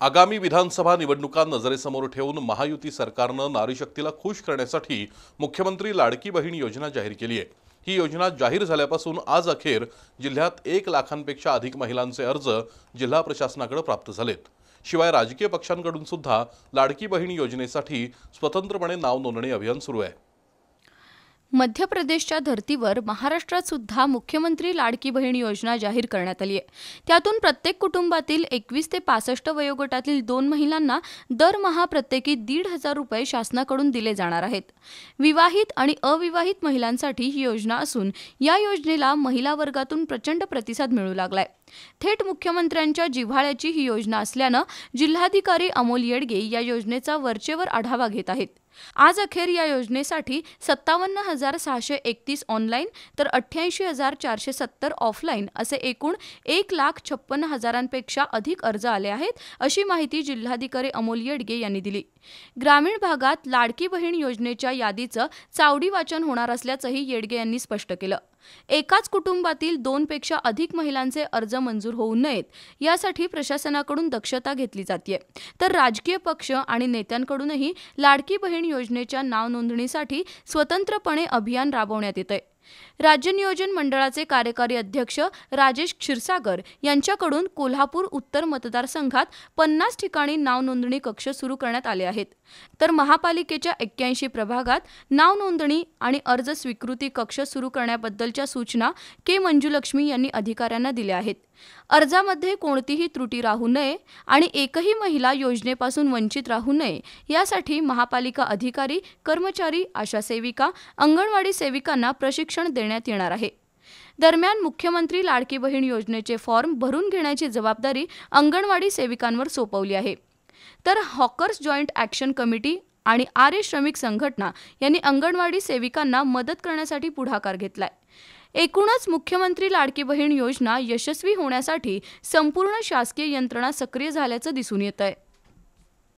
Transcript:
आगामी विधानसभा निवडणुका नजरेसमोर ठेवून महायुती सरकारनं नारीशक्तीला खुश करण्यासाठी मुख्यमंत्री लाडकी बहीण योजना जाहीर केली आहे। ही योजना जाहीर झाल्यापासून आज अखेर जिल्ह्यात 1 लाखांपेक्षा अधिक महिलांचे अर्ज जिल्हा प्रशासनाकडे प्राप्त झालेत। शिवाय राजकीय पक्षांकडून सुद्धा लाडकी बहीण योजनेसाठी स्वतंत्रपणे नाव नोंदणी अभियान सुरू आहे। मध्य प्रदेशच्या धर्तीवर महाराष्ट्रात सुद्धा मुख्यमंत्री लाडकी बहीण योजना जाहीर करण्यात आली आहे। त्यातून प्रत्येक कुटुंबातील 21 ते 65 वयोगटातील 2 महिलांना दरमहा प्रत्येकी 1,500 रुपये शासनाकडून दिले जाणार आहेत। विवाहित आणि अविवाहित महिलांसाठी ही योजना असून या योजनेला महिला वर्गातून प्रचंड प्रतिसाद मिळू लागलाय। थेट मुख्यमंत्र्यांच्या जिव्हाळ्याची ही योजना असल्याने जिल्हाधिकारी अमोल येडगे या योजनेचा वरचेवर आढावा घेत आहेत। आज अखेर या योजनेसाठी 57,631 ऑनलाईन तर 88,470 ऑफलाईन असे एकूण 1,56,000पेक्षा अधिक अर्ज आले आहेत, अशी माहिती जिल्हाधिकारी अमोल येडगे यांनी दिली। ग्रामीण भागात लाडकी बहीण योजनेच्या यादीचं चावडी वाचन होणार असल्याचंही येडगे यांनी स्पष्ट केलं। एकाच कुटुंबातील 2 पेक्षा अधिक महिलांचे अर्ज मंजूर होऊ नयेत यासाठी प्रशासनाकडून दक्षता घेतली जाते। तर राजकीय पक्ष आणि नेत्यांकडूनही लाडकी बहीण योजनेच्या नाव नोंदणीसाठी स्वतंत्रपणे अभियान राबवण्यात येते। राज्य नियोजन मंडळाचे कार्यकारी अध्यक्ष राजेश क्षीरसागर यांच्याकडून कोल्हापूर उत्तर मतदारसंघात 50 ठिकाणी नाव नोंदणी कक्ष सुरू करण्यात आले आहेत। तर महापालिकेच्या 81 प्रभागात नाव नोंदणी आणि अर्ज स्वीकृती कक्ष सुरू करण्याबद्दलच्या सूचना के मंजुलक्ष्मी यांनी अधिकाऱ्यांना दिल्या आहेत। अर्जामध्ये कोणतीही त्रुटी राहू नये आणि एकही महिला योजनेपासून वंचित राहू नये यासाठी महापालिका अधिकारी, कर्मचारी, आशा सेविका, अंगणवाडी सेविकांना प्रशिक्षण देण्यात येणार आहे। दरम्यान मुख्यमंत्री लाडकी बहीण योजनेचे फॉर्म भरून घेण्याची जबाबदारी अंगणवाडी सेविकांवर सोपवली आहे। तर हॉकर्स जॉईंट ॲक्शन कमिटी आणि आर्य श्रमिक संघटना यांनी अंगणवाडी सेविकांना मदत करण्यासाठी पुढाकार घेतलाय। एकूणच मुख्यमंत्री लाडकी बहीण योजना यशस्वी होण्यासाठी संपूर्ण शासकीय यंत्रणा सक्रिय झाल्याचं दिसून येत आहे।